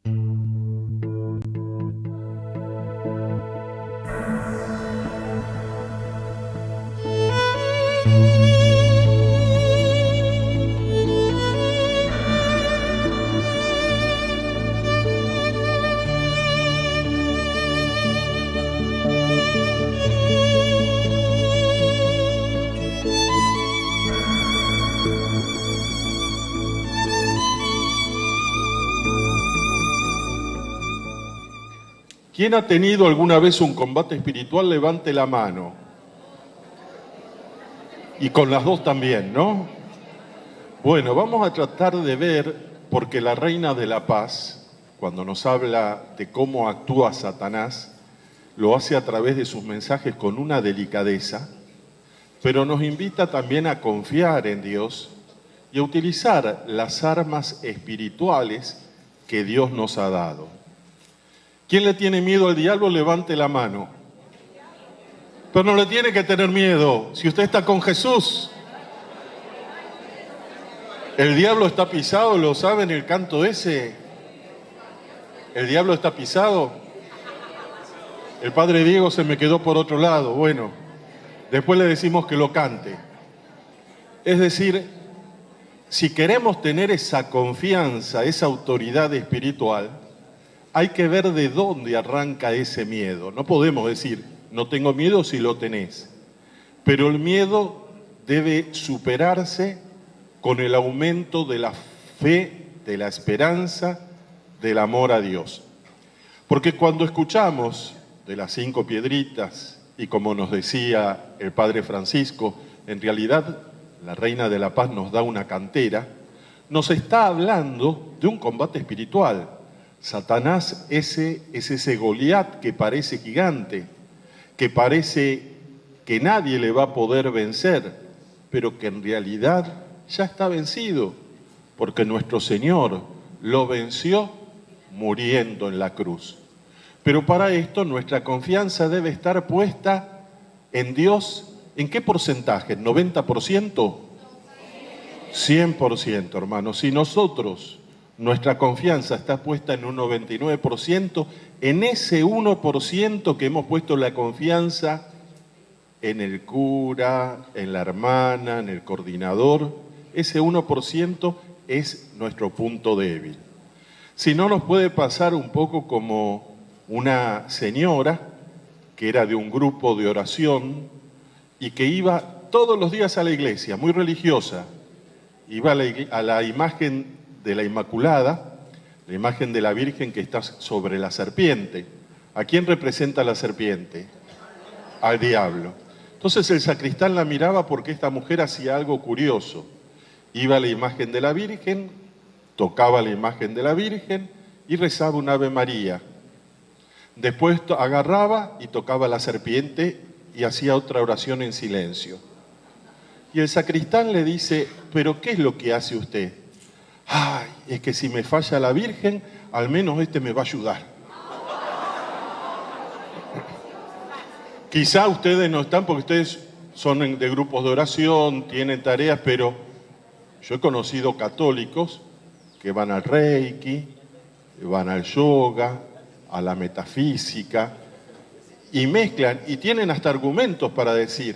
¿Quién ha tenido alguna vez un combate espiritual? Levante la mano. Y con las dos también, ¿no? Bueno, vamos a tratar de ver, porque la Reina de la Paz, cuando nos habla de cómo actúa Satanás, lo hace a través de sus mensajes con una delicadeza, pero nos invita también a confiar en Dios y a utilizar las armas espirituales que Dios nos ha dado. ¿Quién le tiene miedo al diablo? Levante la mano. Pero no le tiene que tener miedo. Si usted está con Jesús, el diablo está pisado, ¿lo saben el canto ese? El diablo está pisado. El padre Diego se me quedó por otro lado. Bueno, después le decimos que lo cante. Es decir, si queremos tener esa confianza, esa autoridad espiritual, hay que ver de dónde arranca ese miedo. No podemos decir, no tengo miedo si lo tenés. Pero el miedo debe superarse con el aumento de la fe, de la esperanza, del amor a Dios. Porque cuando escuchamos de las 5 piedritas, y como nos decía el Padre Francisco, en realidad la Reina de la Paz nos da una cantera, nos está hablando de un combate espiritual. Satanás es ese Goliat que parece gigante, que parece que nadie le va a poder vencer, pero que en realidad ya está vencido, porque nuestro Señor lo venció muriendo en la cruz. Pero para esto nuestra confianza debe estar puesta en Dios. ¿En qué porcentaje? ¿90%? 100%, hermanos. Si nosotros, nuestra confianza está puesta en un 99%, en ese 1% que hemos puesto la confianza en el cura, en la hermana, en el coordinador, ese 1% es nuestro punto débil. Si no, nos puede pasar un poco como una señora que era de un grupo de oración y que iba todos los días a la iglesia, muy religiosa. Iba a la imagen de la Inmaculada, la imagen de la Virgen que está sobre la serpiente. ¿A quién representa la serpiente? Al diablo. Entonces el sacristán la miraba porque esta mujer hacía algo curioso. Iba a la imagen de la Virgen, tocaba la imagen de la Virgen y rezaba un Ave María. Después agarraba y tocaba la serpiente y hacía otra oración en silencio. Y el sacristán le dice, ¿pero qué es lo que hace usted? Ay, es que si me falla la Virgen, al menos me va a ayudar. Quizá ustedes no están porque ustedes son de grupos de oración, tienen tareas, pero yo he conocido católicos que van al Reiki, van al yoga, a la metafísica, y mezclan, y tienen hasta argumentos para decir,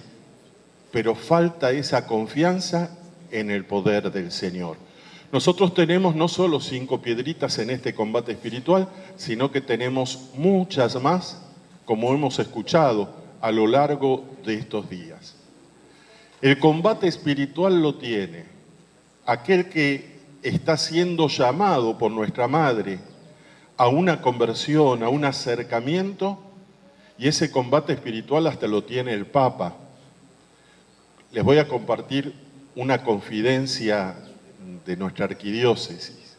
pero falta esa confianza en el poder del Señor. Nosotros tenemos no solo 5 piedritas en este combate espiritual, sino que tenemos muchas más, como hemos escuchado a lo largo de estos días. El combate espiritual lo tiene aquel que está siendo llamado por nuestra Madre a una conversión, a un acercamiento, y ese combate espiritual hasta lo tiene el Papa. Les voy a compartir una confidencia de nuestra arquidiócesis.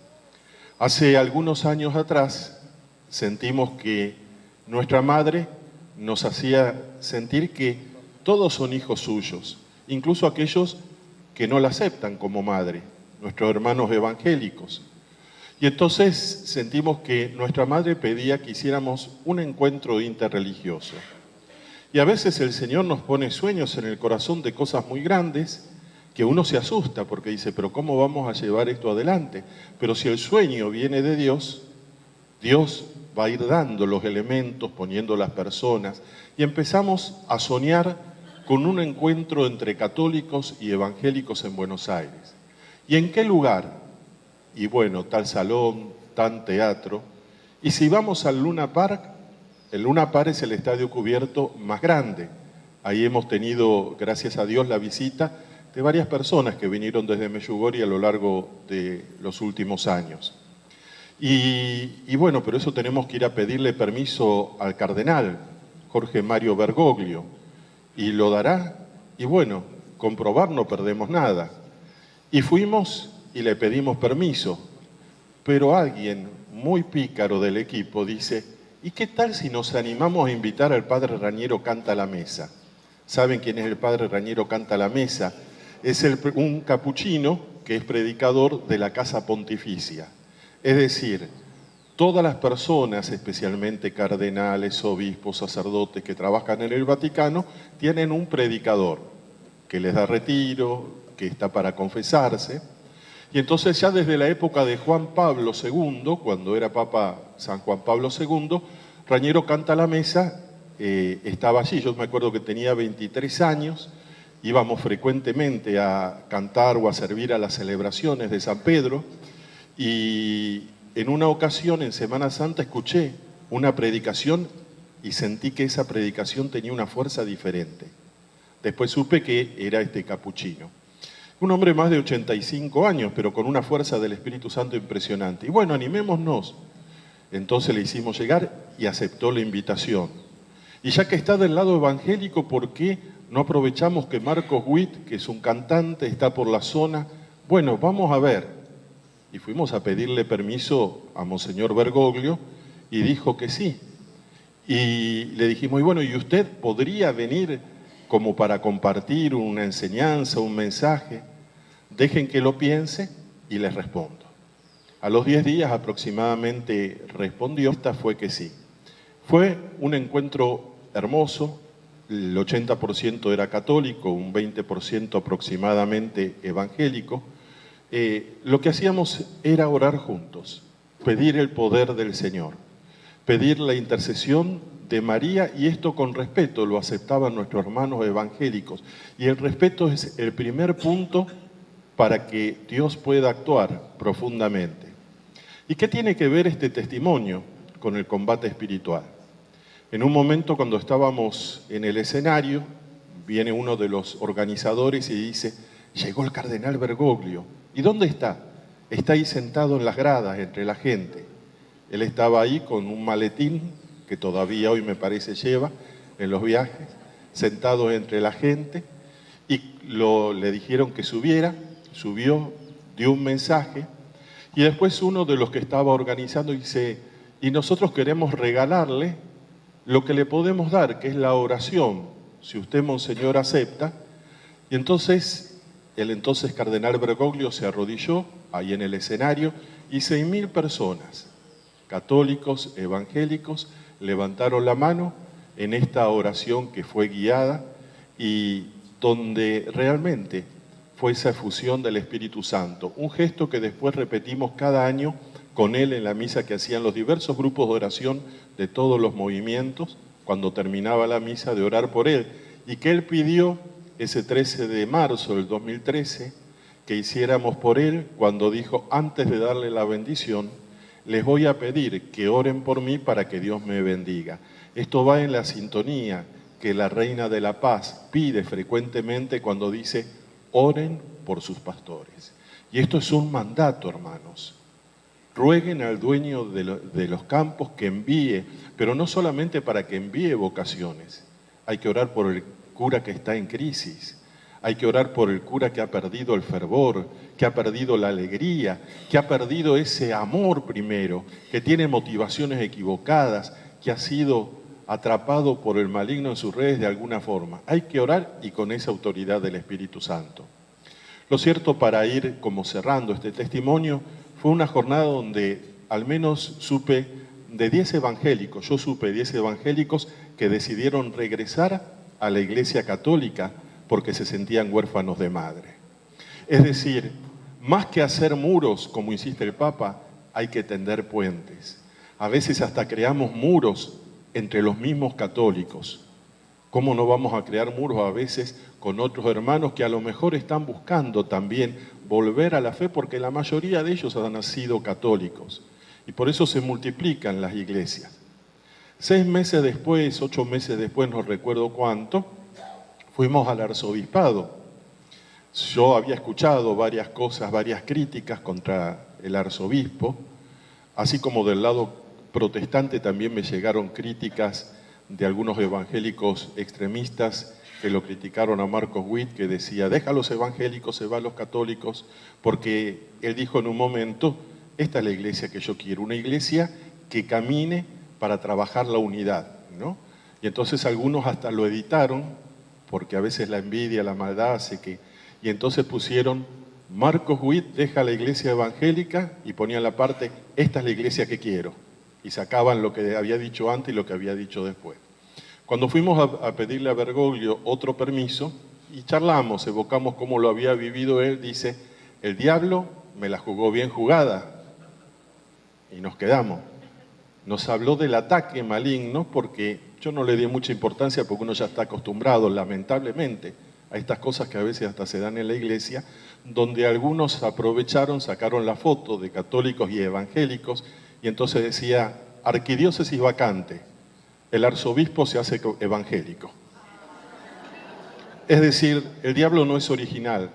Hace algunos años atrás sentimos que nuestra Madre nos hacía sentir que todos son hijos suyos, incluso aquellos que no la aceptan como madre, nuestros hermanos evangélicos. Y entonces sentimos que nuestra Madre pedía que hiciéramos un encuentro interreligioso. Y a veces el Señor nos pone sueños en el corazón de cosas muy grandes que uno se asusta porque dice, pero ¿cómo vamos a llevar esto adelante? Pero si el sueño viene de Dios, Dios va a ir dando los elementos, poniendo las personas, y empezamos a soñar con un encuentro entre católicos y evangélicos en Buenos Aires. ¿Y en qué lugar? Y bueno, tal salón, tal teatro. Y si vamos al Luna Park, el Luna Park es el estadio cubierto más grande. Ahí hemos tenido, gracias a Dios, la visita de varias personas que vinieron desde Medjugorje a lo largo de los últimos años. Y bueno, pero eso tenemos que ir a pedirle permiso al cardenal, Jorge Mario Bergoglio, y lo dará. Y bueno, comprobar no perdemos nada. Y fuimos y le pedimos permiso, pero alguien muy pícaro del equipo dice, ¿y qué tal si nos animamos a invitar al padre Raniero Canta a la Mesa? ¿Saben quién es el padre Raniero Canta a la Mesa? Es un capuchino que es predicador de la Casa Pontificia. Es decir, todas las personas, especialmente cardenales, obispos, sacerdotes que trabajan en el Vaticano, tienen un predicador que les da retiro, que está para confesarse. Y entonces ya desde la época de Juan Pablo II, cuando era Papa San Juan Pablo II, Raniero Canta a la Mesa estaba allí. Yo me acuerdo que tenía 23 años, íbamos frecuentemente a cantar o a servir a las celebraciones de San Pedro, y en una ocasión, en Semana Santa, escuché una predicación y sentí que esa predicación tenía una fuerza diferente. Después supe que era este capuchino. Un hombre más de 85 años, pero con una fuerza del Espíritu Santo impresionante. Y bueno, animémonos. Entonces le hicimos llegar y aceptó la invitación. Y ya que está del lado evangélico, ¿por qué no aprovechamos que Marcos Witt, que es un cantante, está por la zona? Bueno, vamos a ver. Y fuimos a pedirle permiso a Monseñor Bergoglio y dijo que sí. Y le dijimos, y bueno, ¿y usted podría venir como para compartir una enseñanza, un mensaje? Dejen que lo piense y les respondo. A los 10 días aproximadamente respondió, esta fue que sí. Fue un encuentro hermoso, el 80% era católico, un 20% aproximadamente evangélico. Lo que hacíamos era orar juntos, pedir el poder del Señor, pedir la intercesión de María, y esto con respeto, lo aceptaban nuestros hermanos evangélicos. Y el respeto es el primer punto para que Dios pueda actuar profundamente. ¿Y qué tiene que ver este testimonio con el combate espiritual? En un momento, cuando estábamos en el escenario, viene uno de los organizadores y dice, llegó el cardenal Bergoglio. ¿Y dónde está? Está ahí sentado en las gradas, entre la gente. Él estaba ahí con un maletín, que todavía hoy me parece lleva en los viajes, sentado entre la gente, y le dijeron que subiera, subió, dio un mensaje, y después uno de los que estaba organizando dice, y nosotros queremos regalarle lo que le podemos dar, que es la oración, si usted, Monseñor, acepta. Y entonces, el entonces cardenal Bergoglio se arrodilló ahí en el escenario, y 6.000 personas, católicos, evangélicos, levantaron la mano en esta oración que fue guiada y donde realmente fue esa efusión del Espíritu Santo, un gesto que después repetimos cada año con él en la misa que hacían los diversos grupos de oración de todos los movimientos, cuando terminaba la misa, de orar por él, y que él pidió ese 13 de marzo del 2013 que hiciéramos por él, cuando dijo, antes de darle la bendición, les voy a pedir que oren por mí para que Dios me bendiga. Esto va en la sintonía que la Reina de la Paz pide frecuentemente cuando dice, oren por sus pastores. Y esto es un mandato, hermanos. Rueguen al dueño de los campos que envíe, pero no solamente para que envíe vocaciones. Hay que orar por el cura que está en crisis. Hay que orar por el cura que ha perdido el fervor, que ha perdido la alegría, que ha perdido ese amor primero, que tiene motivaciones equivocadas, que ha sido atrapado por el maligno en sus redes de alguna forma. Hay que orar, y con esa autoridad del Espíritu Santo. Lo cierto, para ir como cerrando este testimonio, fue una jornada donde al menos supe de 10 evangélicos, yo supe 10 evangélicos que decidieron regresar a la Iglesia Católica porque se sentían huérfanos de madre. Es decir, más que hacer muros, como insiste el Papa, hay que tender puentes. A veces hasta creamos muros entre los mismos católicos. ¿Cómo no vamos a crear muros a veces con otros hermanos que a lo mejor están buscando también volver a la fe? Porque la mayoría de ellos han nacido católicos y por eso se multiplican las iglesias. 6 meses después, 8 meses después, no recuerdo cuánto, fuimos al arzobispado. Yo había escuchado varias cosas, varias críticas contra el arzobispo, así como del lado protestante también me llegaron críticas de algunos evangélicos extremistas que lo criticaron a Marcos Witt, que decía, deja a los evangélicos, se va a los católicos, porque él dijo en un momento, esta es la iglesia que yo quiero, una iglesia que camine para trabajar la unidad, ¿no? Y entonces algunos hasta lo editaron, porque a veces la envidia, la maldad hace que... Y entonces pusieron, Marcos Witt deja la iglesia evangélica y ponían la parte, esta es la iglesia que quiero. Y sacaban lo que había dicho antes y lo que había dicho después. Cuando fuimos a pedirle a Bergoglio otro permiso y charlamos, evocamos cómo lo había vivido él, dice, el diablo me la jugó bien jugada y nos quedamos. Nos habló del ataque maligno porque yo no le di mucha importancia porque uno ya está acostumbrado, lamentablemente, a estas cosas que a veces hasta se dan en la iglesia, donde algunos aprovecharon, sacaron la foto de católicos y evangélicos y entonces decía, arquidiócesis vacante, el arzobispo se hace evangélico. Es decir, el diablo no es original,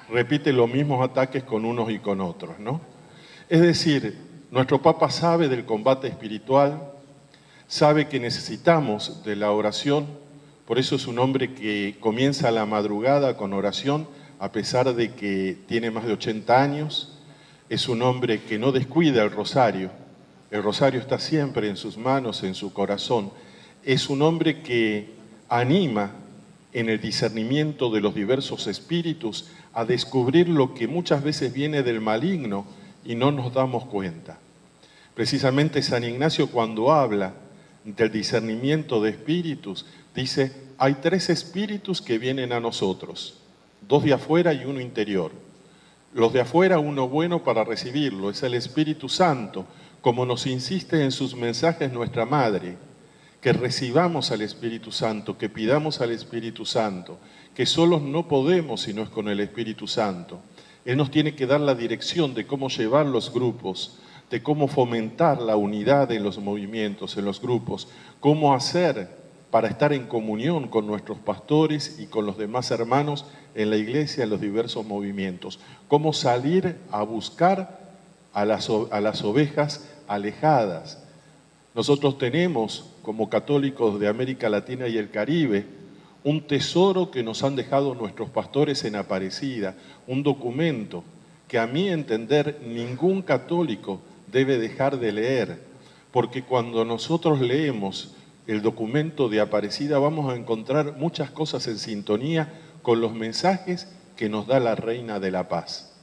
repite los mismos ataques con unos y con otros, ¿no? Es decir, nuestro Papa sabe del combate espiritual, sabe que necesitamos de la oración, por eso es un hombre que comienza a la madrugada con oración, a pesar de que tiene más de 80 años, es un hombre que no descuida el rosario está siempre en sus manos, en su corazón, es un hombre que anima en el discernimiento de los diversos espíritus a descubrir lo que muchas veces viene del maligno y no nos damos cuenta. Precisamente San Ignacio cuando habla del discernimiento de espíritus, dice, hay 3 espíritus que vienen a nosotros, 2 de afuera y 1 interior. Los de afuera, uno bueno para recibirlo, es el Espíritu Santo, como nos insiste en sus mensajes nuestra Madre, que recibamos al Espíritu Santo, que pidamos al Espíritu Santo, que solos no podemos si no es con el Espíritu Santo. Él nos tiene que dar la dirección de cómo llevar los grupos, de cómo fomentar la unidad en los movimientos, en los grupos, cómo hacer para estar en comunión con nuestros pastores y con los demás hermanos en la iglesia, en los diversos movimientos, cómo salir a buscar a las ovejas alejadas. Nosotros tenemos, como católicos de América Latina y el Caribe, un tesoro que nos han dejado nuestros pastores en Aparecida, un documento que a mi entender ningún católico debe dejar de leer, porque cuando nosotros leemos el documento de Aparecida vamos a encontrar muchas cosas en sintonía con los mensajes que nos da la Reina de la Paz.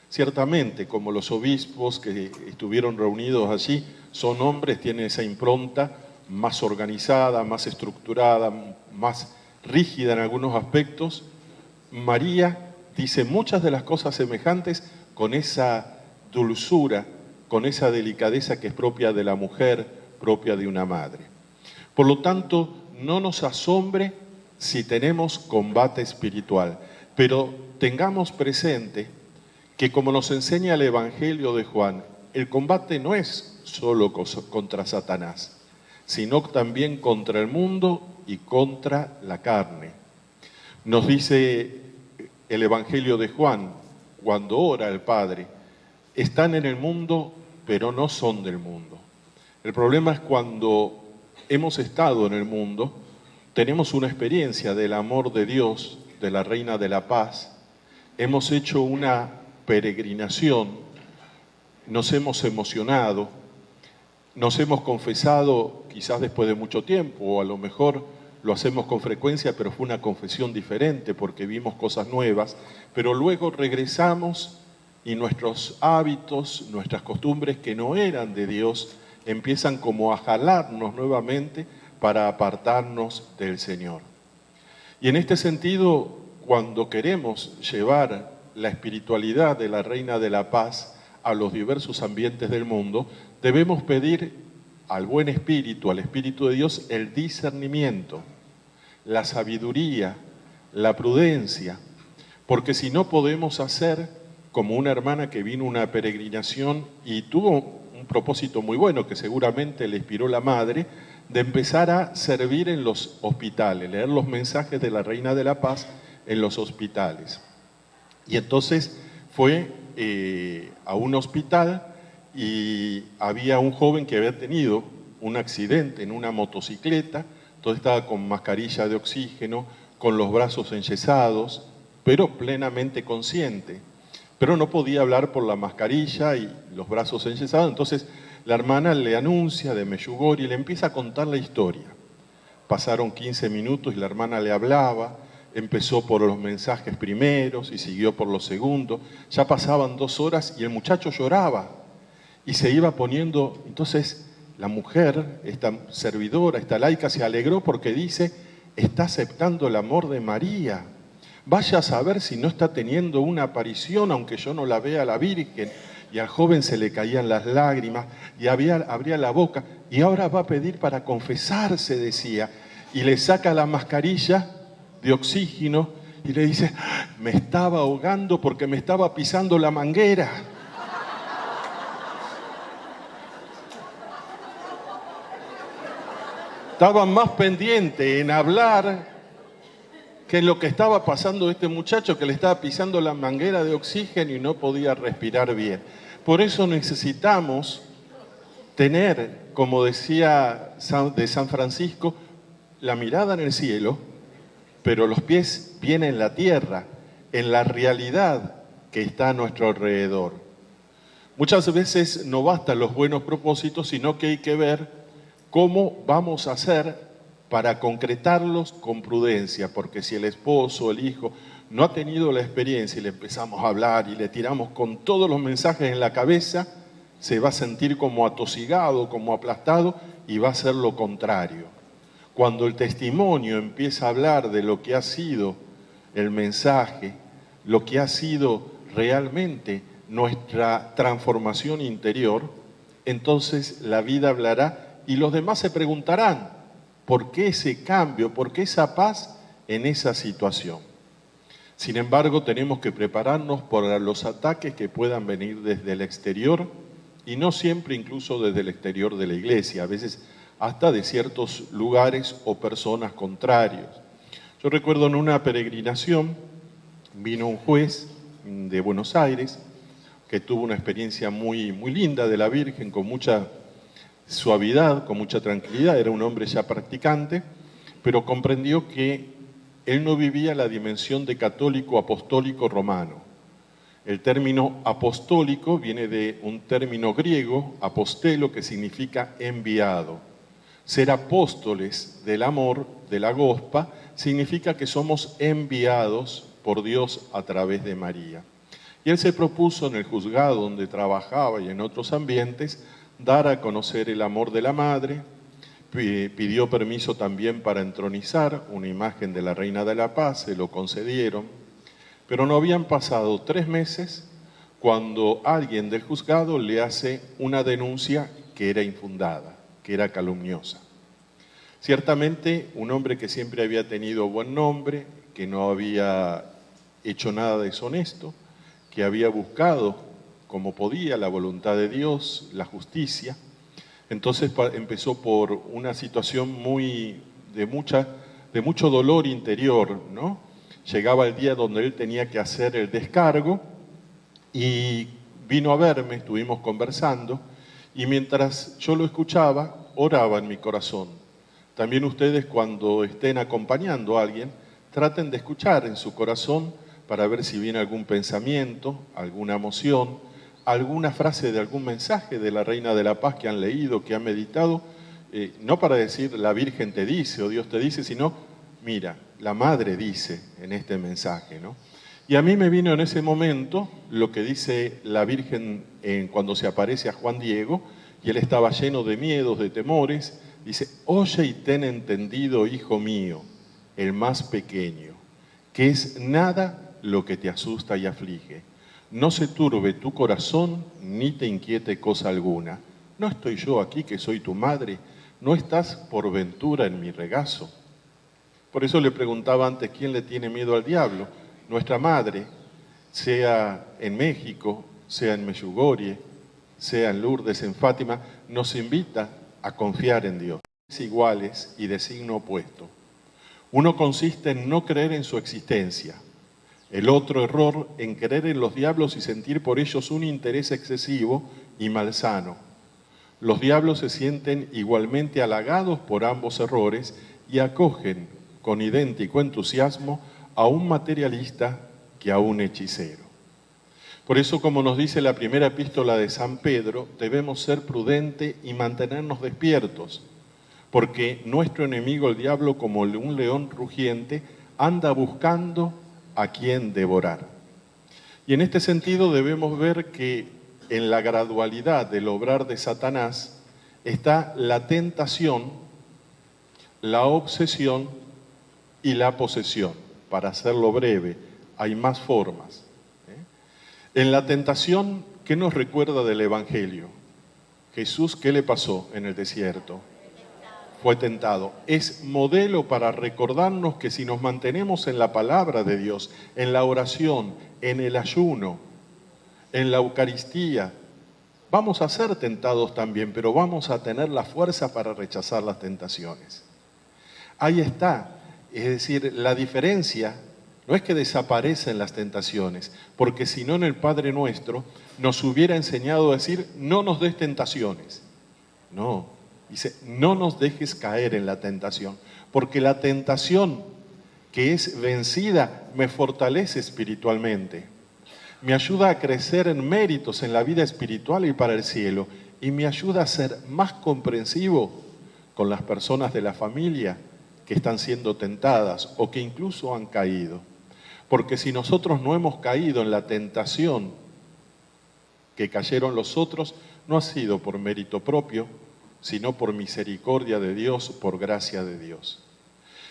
Ciertamente, como los obispos que estuvieron reunidos allí son hombres, tienen esa impronta más organizada, más estructurada, más rígida en algunos aspectos, María dice muchas de las cosas semejantes con esa dulzura, con esa delicadeza que es propia de la mujer, propia de una madre. Por lo tanto, no nos asombre si tenemos combate espiritual, pero tengamos presente que como nos enseña el Evangelio de Juan, el combate no es solo contra Satanás, sino también contra el mundo y contra la carne. Nos dice el Evangelio de Juan, cuando ora el Padre, están en el mundo, pero no son del mundo. El problema es cuando hemos estado en el mundo, tenemos una experiencia del amor de Dios, de la Reina de la Paz, hemos hecho una peregrinación, nos hemos emocionado, nos hemos confesado quizás después de mucho tiempo, o a lo mejor lo hacemos con frecuencia, pero fue una confesión diferente porque vimos cosas nuevas, pero luego regresamos y nuestros hábitos, nuestras costumbres que no eran de Dios, empiezan como a jalarnos nuevamente para apartarnos del Señor. Y en este sentido, cuando queremos llevar la espiritualidad de la Reina de la Paz a los diversos ambientes del mundo, debemos pedir al buen espíritu, al Espíritu de Dios, el discernimiento, la sabiduría, la prudencia, porque si no podemos hacer como una hermana que vino a una peregrinación y tuvo un propósito muy bueno que seguramente le inspiró la madre, de empezar a servir en los hospitales, leer los mensajes de la Reina de la Paz en los hospitales. Y entonces fue a un hospital y había un joven que había tenido un accidente en una motocicleta, entonces estaba con mascarilla de oxígeno, con los brazos enyesados, pero plenamente consciente. Pero no podía hablar por la mascarilla y los brazos enyesados, entonces la hermana le anuncia de Meyugori y le empieza a contar la historia. Pasaron 15 minutos y la hermana le hablaba, empezó por los mensajes primeros y siguió por los segundos, ya pasaban 2 horas y el muchacho lloraba y se iba poniendo, entonces la mujer, esta servidora, esta laica, se alegró porque dice, está aceptando el amor de María. Vaya a saber si no está teniendo una aparición, aunque yo no la vea a la Virgen. Y al joven se le caían las lágrimas y abría la boca. Y ahora va a pedir para confesarse, decía. Y le saca la mascarilla de oxígeno y le dice, me estaba ahogando porque me estaba pisando la manguera. Estaba más pendiente en hablar que en lo que estaba pasando este muchacho, que le estaba pisando la manguera de oxígeno y no podía respirar bien. Por eso necesitamos tener, como decía de San Francisco, la mirada en el cielo, pero los pies bien en la tierra, en la realidad que está a nuestro alrededor. Muchas veces no bastan los buenos propósitos, sino que hay que ver cómo vamos a hacer para concretarlos con prudencia, porque si el esposo, el hijo, no ha tenido la experiencia y le empezamos a hablar y le tiramos con todos los mensajes en la cabeza, se va a sentir como atosigado, como aplastado y va a hacer lo contrario. Cuando el testimonio empieza a hablar de lo que ha sido el mensaje, lo que ha sido realmente nuestra transformación interior, entonces la vida hablará y los demás se preguntarán, ¿por qué ese cambio? ¿Por qué esa paz en esa situación? Sin embargo, tenemos que prepararnos para los ataques que puedan venir desde el exterior y no siempre incluso desde el exterior de la iglesia, a veces hasta de ciertos lugares o personas contrarios. Yo recuerdo en una peregrinación, vino un juez de Buenos Aires que tuvo una experiencia muy, muy linda de la Virgen, con mucha suavidad, con mucha tranquilidad, era un hombre ya practicante, pero comprendió que él no vivía la dimensión de católico apostólico romano. El término apostólico viene de un término griego, apostelo, que significa enviado. Ser apóstoles del amor, de la gospa, significa que somos enviados por Dios a través de María. Y él se propuso en el juzgado donde trabajaba y en otros ambientes dar a conocer el amor de la Madre, pidió permiso también para entronizar una imagen de la Reina de la Paz, se lo concedieron, pero no habían pasado 3 meses cuando alguien del juzgado le hace una denuncia que era infundada, que era calumniosa. Ciertamente, un hombre que siempre había tenido buen nombre, que no había hecho nada deshonesto, que había buscado como podía la voluntad de Dios, la justicia. Entonces empezó por una situación de mucho dolor interior, ¿no? Llegaba el día donde él tenía que hacer el descargo y vino a verme, estuvimos conversando y mientras yo lo escuchaba, oraba en mi corazón. También ustedes cuando estén acompañando a alguien, traten de escuchar en su corazón para ver si viene algún pensamiento, alguna emoción, alguna frase de algún mensaje de la Reina de la Paz que han leído, que han meditado, no para decir la Virgen te dice o Dios te dice, sino, mira, la Madre dice en este mensaje, ¿no? Y a mí me vino en ese momento lo que dice la Virgen cuando se aparece a Juan Diego, y él estaba lleno de miedos, de temores, dice, oye y ten entendido, hijo mío, el más pequeño, que es nada lo que te asusta y aflige. No se turbe tu corazón, ni te inquiete cosa alguna. ¿no estoy yo aquí que soy tu madre? ¿No estás por ventura en mi regazo? Por eso le preguntaba antes, ¿quién le tiene miedo al diablo? Nuestra madre, sea en México, sea en Medjugorje, sea en Lourdes, en Fátima, nos invita a confiar en Dios. Iguales y de signo opuesto. Uno consiste en no creer en su existencia. El otro error en creer en los diablos y sentir por ellos un interés excesivo y malsano. Los diablos se sienten igualmente halagados por ambos errores y acogen con idéntico entusiasmo a un materialista que a un hechicero. Por eso, como nos dice la primera epístola de San Pedro, debemos ser prudentes y mantenernos despiertos, porque nuestro enemigo, el diablo, como un león rugiente, anda buscando a quien devorar. Y en este sentido debemos ver que en la gradualidad del obrar de Satanás está la tentación, la obsesión y la posesión. Para hacerlo breve, hay más formas. En la tentación, ¿qué nos recuerda del Evangelio? Jesús, ¿qué le pasó en el desierto? Fue tentado. Es modelo para recordarnos que si nos mantenemos en la palabra de Dios, en la oración, en el ayuno, en la Eucaristía, vamos a ser tentados también, pero vamos a tener la fuerza para rechazar las tentaciones. Ahí está. Es decir, la diferencia no es que desaparecen las tentaciones, porque si no en el Padre Nuestro nos hubiera enseñado a decir, no nos des tentaciones. No, dice, no nos dejes caer en la tentación, porque la tentación que es vencida me fortalece espiritualmente, me ayuda a crecer en méritos en la vida espiritual y para el cielo, y me ayuda a ser más comprensivo con las personas de la familia que están siendo tentadas o que incluso han caído. Porque si nosotros no hemos caído en la tentación que cayeron los otros, no ha sido por mérito propio, sino por misericordia de Dios, por gracia de Dios.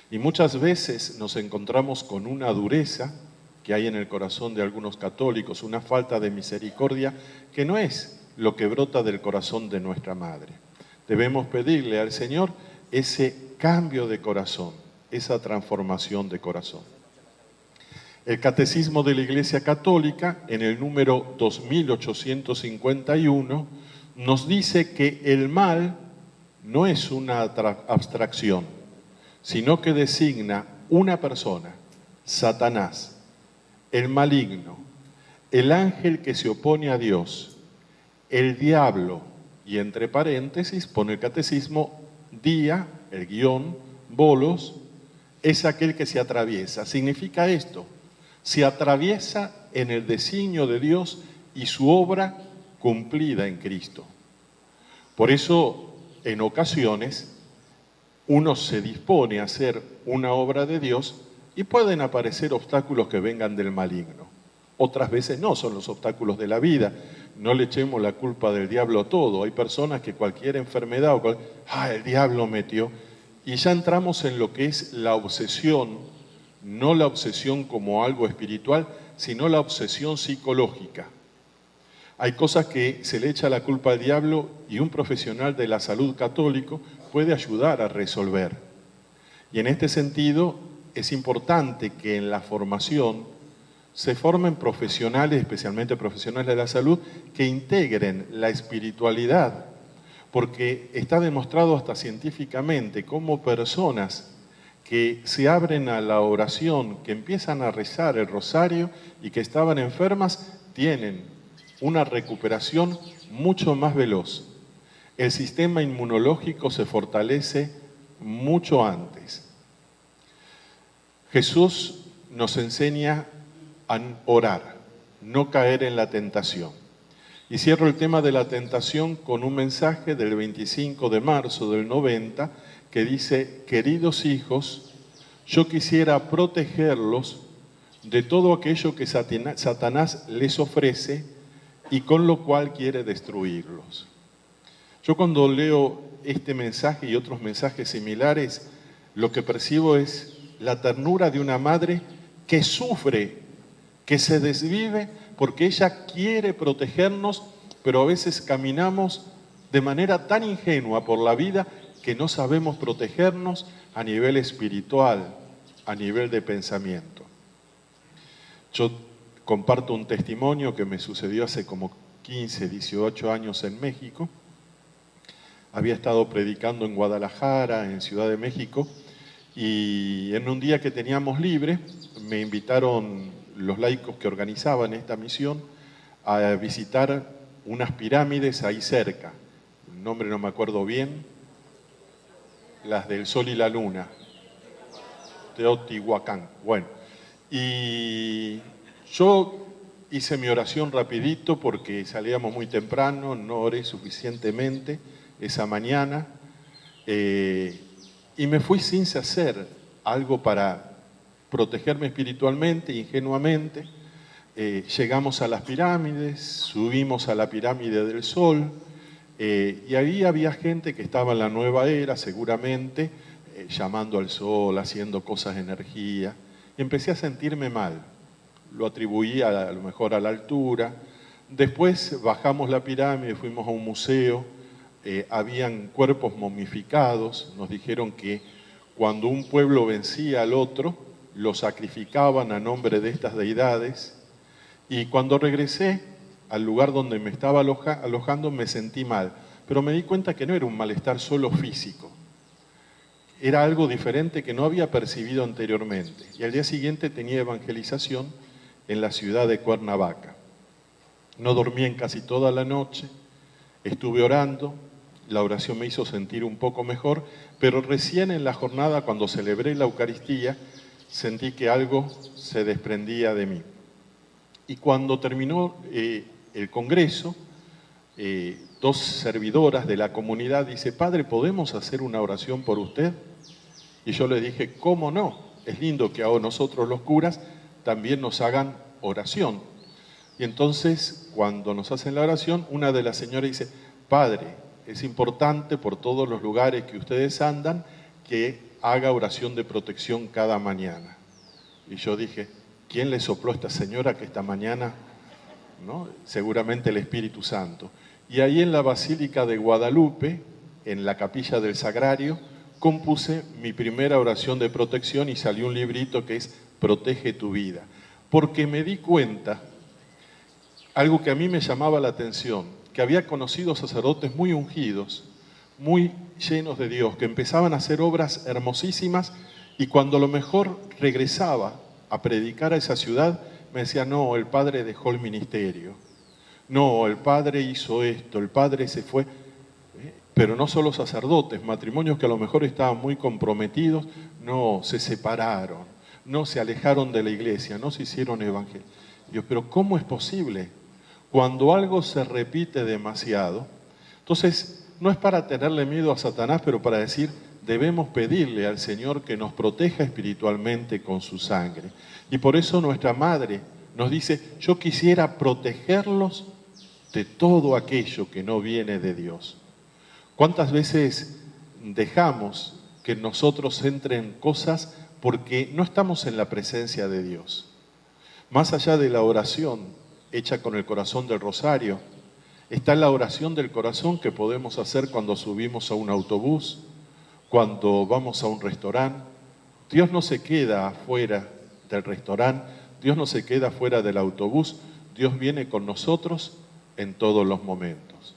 Y muchas veces nos encontramos con una dureza que hay en el corazón de algunos católicos, una falta de misericordia que no es lo que brota del corazón de nuestra Madre. Debemos pedirle al Señor ese cambio de corazón, esa transformación de corazón. El Catecismo de la Iglesia Católica, en el número 2851, nos dice que el mal no es una abstracción, sino que designa una persona, Satanás, el maligno, el ángel que se opone a Dios, el diablo, y entre paréntesis pone el Catecismo, día, el guión, bolos, es aquel que se atraviesa. Significa esto, se atraviesa en el designio de Dios y su obra cumplida en Cristo. Por eso, en ocasiones, uno se dispone a hacer una obra de Dios y pueden aparecer obstáculos que vengan del maligno. Otras veces no, son los obstáculos de la vida. No le echemos la culpa del diablo a todo. Hay personas que cualquier enfermedad el diablo metió. Y ya entramos en lo que es la obsesión, no la obsesión como algo espiritual, sino la obsesión psicológica. Hay cosas que se le echa la culpa al diablo y un profesional de la salud católico puede ayudar a resolver. Y en este sentido es importante que en la formación se formen profesionales, especialmente profesionales de la salud, que integren la espiritualidad, porque está demostrado hasta científicamente cómo personas que se abren a la oración, que empiezan a rezar el rosario y que estaban enfermas, tienen una recuperación mucho más veloz. El sistema inmunológico se fortalece mucho antes. Jesús nos enseña a orar, no caer en la tentación. Y cierro el tema de la tentación con un mensaje del 25 de marzo del 90 que dice, queridos hijos, yo quisiera protegerlos de todo aquello que Satanás les ofrece y con lo cual quiere destruirlos. Yo cuando leo este mensaje y otros mensajes similares, lo que percibo es la ternura de una madre que sufre, que se desvive porque ella quiere protegernos, pero a veces caminamos de manera tan ingenua por la vida que no sabemos protegernos a nivel espiritual, a nivel de pensamiento. Yo comparto un testimonio que me sucedió hace como 15, 18 años en México. Había estado predicando en Guadalajara, en Ciudad de México, y en un día que teníamos libre, me invitaron los laicos que organizaban esta misión a visitar unas pirámides ahí cerca. El nombre no me acuerdo bien, las del Sol y la Luna, Teotihuacán. Bueno, y yo hice mi oración rapidito porque salíamos muy temprano, no oré suficientemente esa mañana, y me fui sin hacer algo para protegerme espiritualmente, ingenuamente. Llegamos a las pirámides, subimos a la pirámide del Sol, y ahí había gente que estaba en la nueva era, seguramente, llamando al sol, haciendo cosas de energía, y empecé a sentirme mal. Lo atribuí a lo mejor a la altura. Después bajamos la pirámide, fuimos a un museo, habían cuerpos momificados, nos dijeron que cuando un pueblo vencía al otro, lo sacrificaban a nombre de estas deidades, y cuando regresé al lugar donde me estaba alojando me sentí mal, pero me di cuenta que no era un malestar solo físico, era algo diferente que no había percibido anteriormente. Y al día siguiente tenía evangelización en la ciudad de Cuernavaca. No dormí en casi toda la noche, estuve orando, la oración me hizo sentir un poco mejor, pero recién en la jornada, cuando celebré la Eucaristía, sentí que algo se desprendía de mí. Y cuando terminó el congreso, dos servidoras de la comunidad dice: Padre, ¿podemos hacer una oración por usted? Y yo le dije: ¿cómo no? Es lindo que a nosotros los curas también nos hagan oración. Y entonces, cuando nos hacen la oración, una de las señoras dice: Padre, es importante por todos los lugares que ustedes andan que haga oración de protección cada mañana. Y yo dije: ¿quién le sopló a esta señora que esta mañana, ¿no? Seguramente el Espíritu Santo. Y ahí en la Basílica de Guadalupe, en la capilla del Sagrario, compuse mi primera oración de protección y salió un librito que es Protege tu vida. Porque me di cuenta, algo que a mí me llamaba la atención, que había conocido sacerdotes muy ungidos, muy llenos de Dios, que empezaban a hacer obras hermosísimas, y cuando a lo mejor regresaba a predicar a esa ciudad, me decía: no, el padre dejó el ministerio, no, el padre hizo esto, el padre se fue. Pero no solo sacerdotes, matrimonios que a lo mejor estaban muy comprometidos, no, se separaron, no, se alejaron de la iglesia, no se hicieron evangelios. Dios, pero ¿cómo es posible? Cuando algo se repite demasiado, entonces no es para tenerle miedo a Satanás, pero para decir: debemos pedirle al Señor que nos proteja espiritualmente con su sangre. Y por eso nuestra Madre nos dice: yo quisiera protegerlos de todo aquello que no viene de Dios. ¿Cuántas veces dejamos que en nosotros entren cosas porque no estamos en la presencia de Dios? Más allá de la oración hecha con el corazón del rosario, está la oración del corazón que podemos hacer cuando subimos a un autobús, cuando vamos a un restaurante. Dios no se queda afuera del restaurante, Dios no se queda fuera del autobús, Dios viene con nosotros en todos los momentos.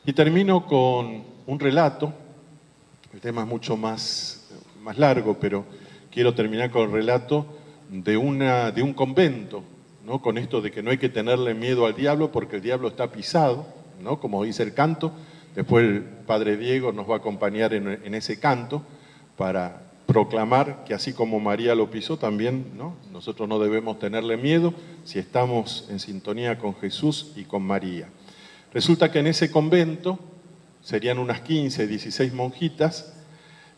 Y termino con un relato, el tema es mucho más largo, pero quiero terminar con el relato de un convento, ¿no? Con esto de que no hay que tenerle miedo al diablo porque el diablo está pisado, ¿no? Como dice el canto. Después el Padre Diego nos va a acompañar en ese canto para proclamar que así como María lo pisó también, ¿no? Nosotros no debemos tenerle miedo si estamos en sintonía con Jesús y con María. Resulta que en ese convento, serían unas 15, 16 monjitas,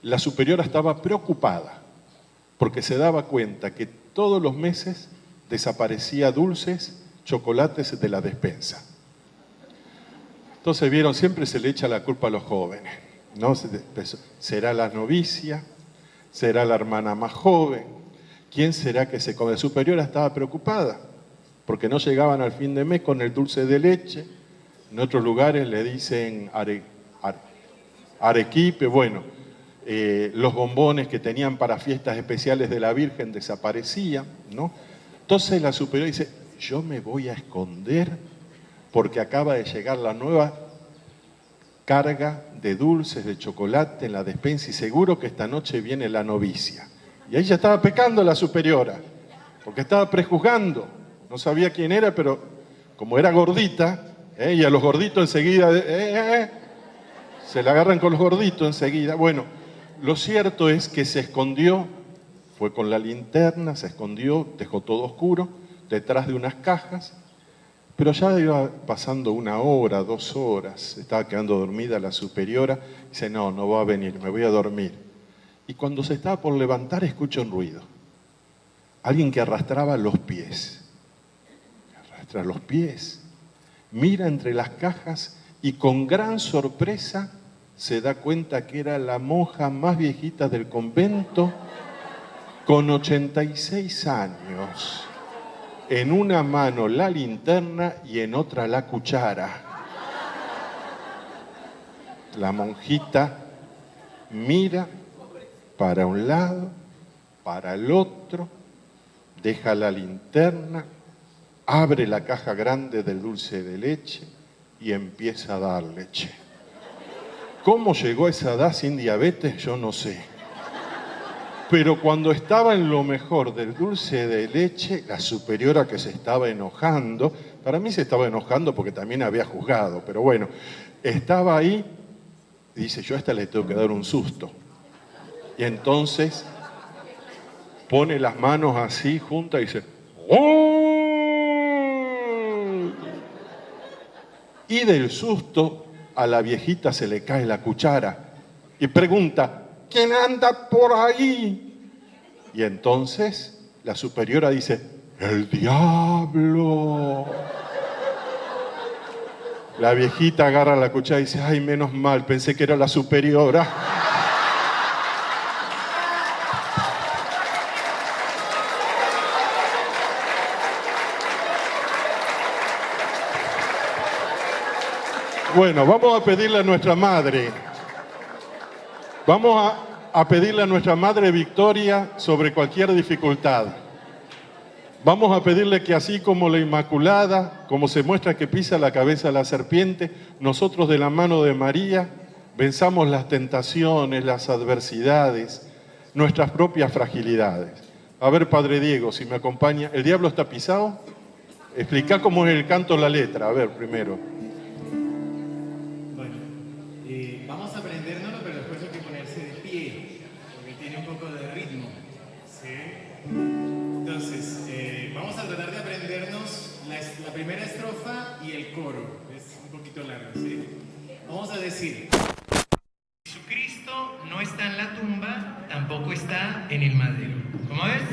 la superiora estaba preocupada porque se daba cuenta que todos los meses desaparecía dulces, chocolates de la despensa. Entonces vieron, siempre se le echa la culpa a los jóvenes, ¿no? ¿Será la novicia? ¿Será la hermana más joven? ¿Quién será que se come? La superiora estaba preocupada porque no llegaban al fin de mes con el dulce de leche, En otros lugares le dicen arequipe, bueno, los bombones que tenían para fiestas especiales de la Virgen desaparecían, ¿no? Entonces la superiora dice, yo me voy a esconder porque acaba de llegar la nueva carga de dulces, de chocolate en la despensa y seguro que esta noche viene la novicia. Y ahí ya estaba pecando la superiora, porque estaba prejuzgando, no sabía quién era, pero como era gordita, y a los gorditos enseguida, se la agarran con los gorditos enseguida. Bueno, lo cierto es que se escondió, fue con la linterna, se escondió, dejó todo oscuro, detrás de unas cajas, pero ya iba pasando 1 hora, 2 horas, estaba quedando dormida la superiora, dice, no va a venir, me voy a dormir. Y cuando se estaba por levantar, escucha un ruido. Alguien que arrastraba los pies. Arrastra los pies, mira entre las cajas y con gran sorpresa se da cuenta que era la monja más viejita del convento, con 86 años. En una mano la linterna y en otra la cuchara. La monjita mira para un lado, para el otro, deja la linterna, abre la caja grande del dulce de leche y empieza a dar leche. ¿Cómo llegó a esa edad sin diabetes? Yo no sé. Pero cuando estaba en lo mejor del dulce de leche, la superiora que se estaba enojando, para mí se estaba enojando porque también había juzgado, pero bueno, estaba ahí, y dice, yo a esta le tengo que dar un susto. Y entonces pone las manos así juntas y dice, ¡oh! Y del susto a la viejita se le cae la cuchara y pregunta, ¿quién anda por ahí? Y entonces la superiora dice, ¡el diablo! La viejita agarra la cuchara y dice, ¡ay, menos mal! Pensé que era la superiora. Bueno, vamos a pedirle a nuestra madre. Vamos a pedirle a nuestra Madre Victoria sobre cualquier dificultad. Vamos a pedirle que así como la Inmaculada, como se muestra que pisa la cabeza de la serpiente, nosotros de la mano de María venzamos las tentaciones, las adversidades, nuestras propias fragilidades. A ver, Padre Diego, si me acompaña. ¿El diablo está pisado? Explica cómo es el canto, la letra. A ver, primero. Vamos a aprendérnoslo, pero después hay que ponerse de pie, porque tiene un poco de ritmo, ¿sí? Entonces, vamos a tratar de aprendernos la primera estrofa y el coro. Es un poquito largo, ¿sí? Vamos a decir, Jesucristo no está en la tumba, tampoco está en el madero. ¿Cómo ves?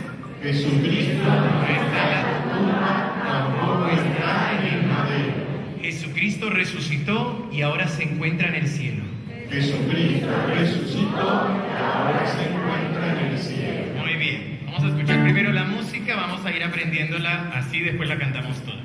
Jesucristo No está en la tumba, tampoco está en el madero. Jesucristo resucitó y ahora se encuentra en el cielo. Jesucristo resucitó y ahora se encuentra en el cielo. Muy bien, vamos a escuchar primero la música, vamos a ir aprendiéndola así, después la cantamos toda.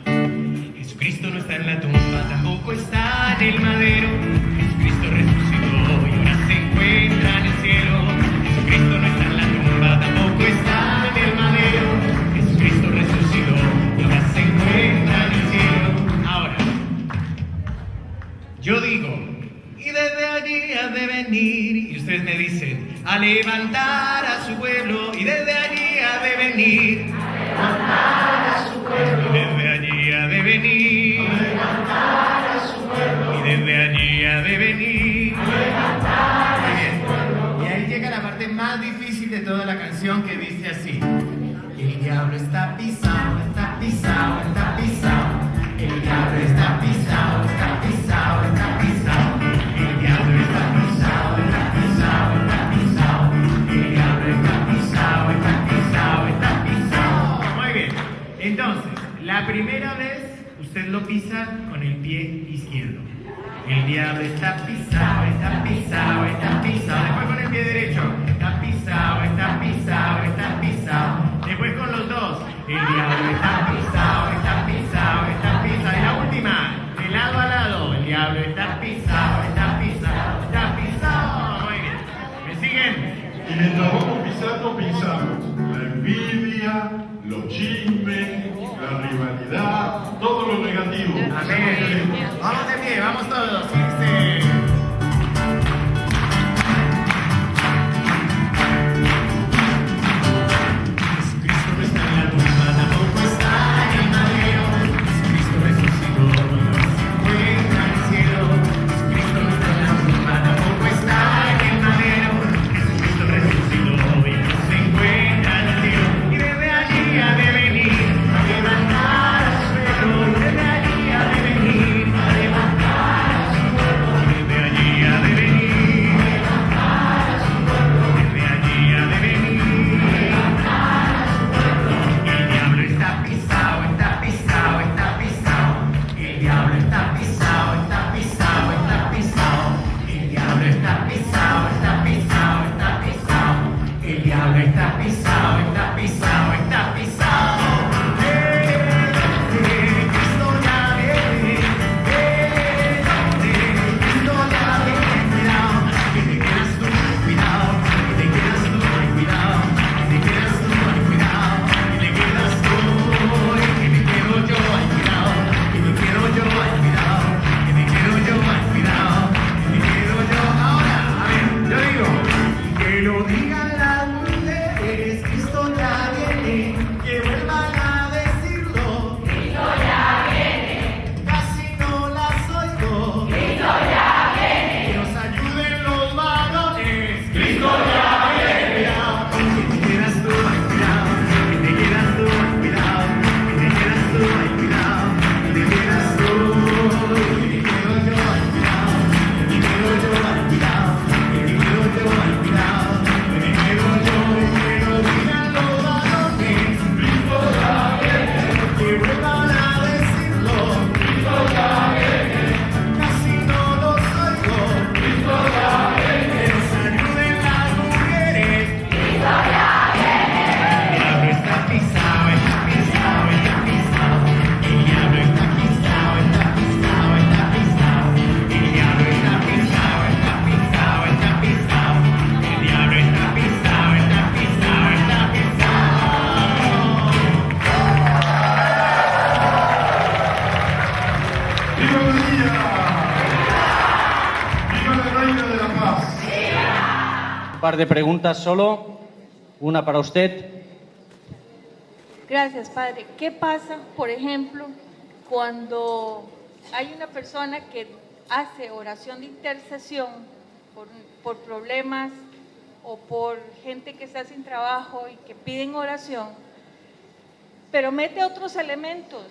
Jesucristo no está en la tumba, tampoco está en el madero. Jesucristo resucitó y ahora se encuentra en el cielo. Jesucristo no está en la tumba, tampoco está en el madero. Jesucristo resucitó y ahora se encuentra en el cielo. Ahora, yo digo, y desde allí ha de venir, y ustedes me dicen, a levantar a su pueblo, y desde allí ha de venir, a levantar a su pueblo, y desde allí ha de venir, a levantar a su pueblo, y desde allí ha de venir, a levantar a su pueblo. Y ahí llega la parte más difícil de toda la canción, que dice así: el diablo está pisado, está pisado, está pisado. El diablo está pisado, está pisado, está pisado. El diablo está pisado, está pisado, está pisado. El diablo está pisado, está pisado, está pisado. Muy bien. Entonces, la primera vez usted lo pisa con el pie izquierdo. El diablo está pisado, está pisado, está pisado. Después con el pie derecho. Está pisado, está pisado, está pisado. Después con los dos. El diablo está pisado, está pisado, está pisado. Y la última, de lado a lado. mientras vamos pisando, pensamos la envidia, los chismes, la rivalidad, todo lo negativo. Amén. Vamos de pie, vamos todos. Sí. Par de preguntas solo, una para usted. Gracias, Padre. ¿Qué pasa, por ejemplo, cuando hay una persona que hace oración de intercesión por problemas o por gente que está sin trabajo y que piden oración, pero mete otros elementos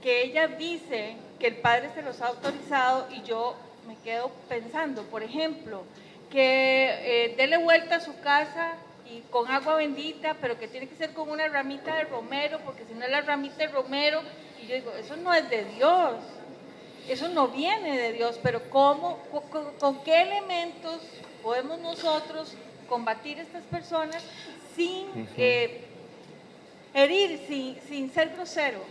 que ella dice que el Padre se los ha autorizado y yo me quedo pensando, por ejemplo, que dele vuelta a su casa y con agua bendita, pero que tiene que ser con una ramita de romero, porque si no es la ramita de romero, y yo digo, eso no es de Dios, eso no viene de Dios, pero ¿cómo, con qué elementos podemos nosotros combatir a estas personas sin herir, sin ser grosero?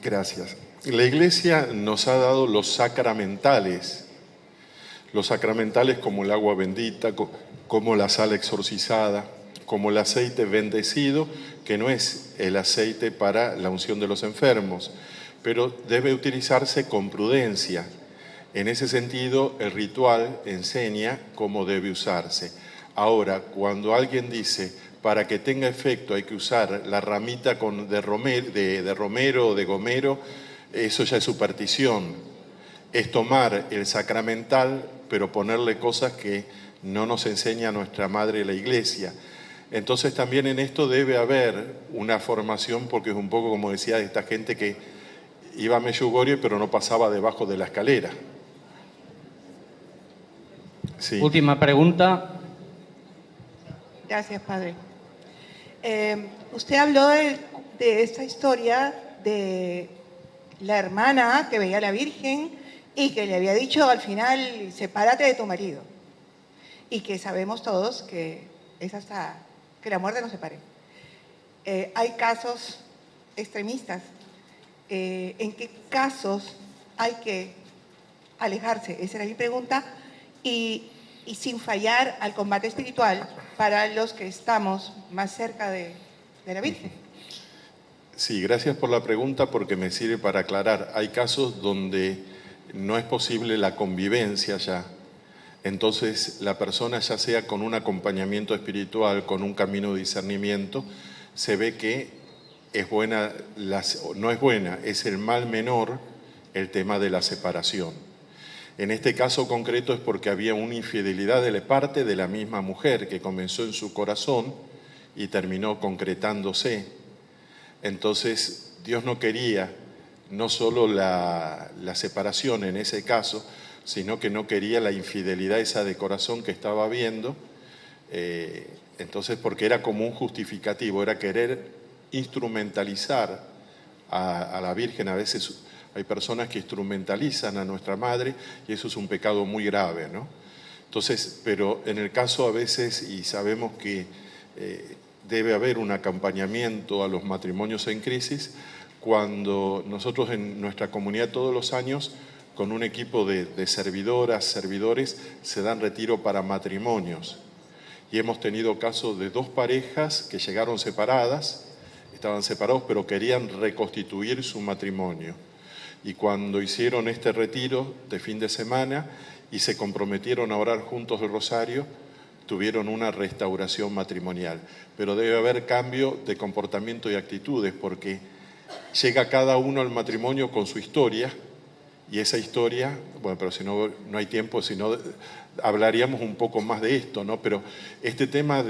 Gracias. La Iglesia nos ha dado los sacramentales como el agua bendita, como la sal exorcizada, como el aceite bendecido, que no es el aceite para la unción de los enfermos, pero debe utilizarse con prudencia. En ese sentido, el ritual enseña cómo debe usarse. Ahora, cuando alguien dice, para que tenga efecto hay que usar la ramita de romero o de gomero, eso ya es superstición. Es tomar el sacramental, pero ponerle cosas que no nos enseña nuestra Madre la Iglesia. Entonces también en esto debe haber una formación, porque es un poco como decía esta gente que iba a Medjugorje pero no pasaba debajo de la escalera. Sí. Última pregunta. Gracias, Padre. Usted habló de esta historia de la hermana que veía a la Virgen y que le había dicho al final, sepárate de tu marido. Y que sabemos todos que es hasta que la muerte nos separe. Hay casos extremistas. ¿En qué casos hay que alejarse? Esa era mi pregunta. Y y sin fallar al combate espiritual para los que estamos más cerca de la Virgen. Sí, gracias por la pregunta porque me sirve para aclarar. Hay casos donde no es posible la convivencia ya. Entonces la persona, ya sea con un acompañamiento espiritual, con un camino de discernimiento, se ve que es buena, no es buena, es el mal menor el tema de la separación. En este caso concreto es porque había una infidelidad de la parte de la misma mujer que comenzó en su corazón y terminó concretándose. Entonces Dios no quería no solo la separación en ese caso, sino que no quería la infidelidad esa de corazón que estaba viendo, entonces porque era como un justificativo, era querer instrumentalizar a la Virgen. A veces hay personas que instrumentalizan a nuestra Madre y eso es un pecado muy grave, ¿no? Entonces, pero en el caso a veces, y sabemos que debe haber un acompañamiento a los matrimonios en crisis, cuando nosotros en nuestra comunidad todos los años, con un equipo de servidoras, servidores, se dan retiro para matrimonios. Y hemos tenido casos de 2 parejas que llegaron separadas, estaban separados, pero querían reconstituir su matrimonio. Y cuando hicieron este retiro de fin de semana y se comprometieron a orar juntos el rosario, tuvieron una restauración matrimonial. Pero debe haber cambio de comportamiento y actitudes, porque llega cada uno al matrimonio con su historia, y esa historia, bueno, pero si no hay tiempo, si no hablaríamos un poco más de esto, ¿no? Pero este tema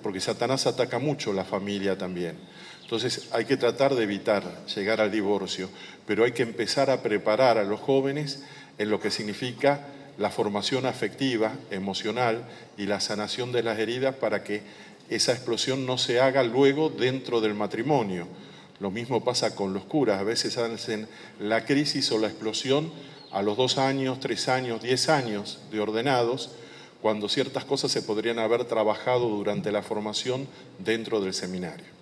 porque Satanás ataca mucho la familia también. Entonces hay que tratar de evitar llegar al divorcio, pero hay que empezar a preparar a los jóvenes en lo que significa la formación afectiva, emocional y la sanación de las heridas para que esa explosión no se haga luego dentro del matrimonio. Lo mismo pasa con los curas, a veces hacen la crisis o la explosión a los 2 años, 3 años, 10 años de ordenados, cuando ciertas cosas se podrían haber trabajado durante la formación dentro del seminario.